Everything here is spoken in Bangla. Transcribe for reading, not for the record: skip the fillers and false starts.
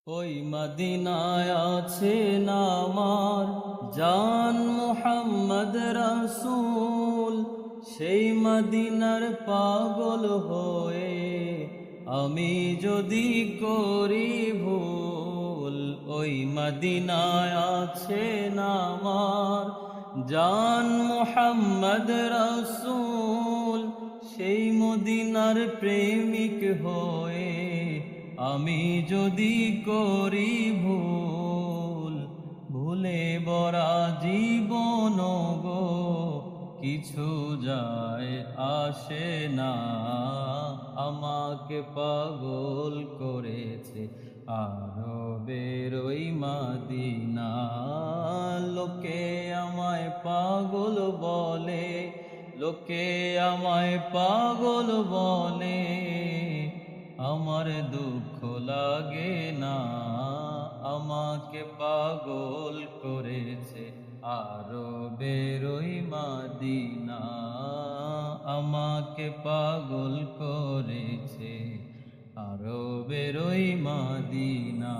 ওই মদিনায় আছেন আমার জান মুহাম্মদ রাসূল, সেই মদিনার পাগল হয়ে আমি যদি করি ভুল। ওই মদিনায় আছেন আমার জান মুহাম্মদ রাসূল, সেই মদিনার প্রেমিক হয়ে আমি যদি করি ভুল। ভুলে ভরা জীবন গো কিছু যায় আসে না, আমাকে পাগল করেছে আরবের ওই মদিনা। লোকে আমায় পাগল বলে, লোকে আমায় পাগল বলে, আমার দুঃখ লাগে না, আমাকে পাগল করেছে আরবের ওই মদিনা, আমাকে পাগল করেছে আরবের ওই মদিনা।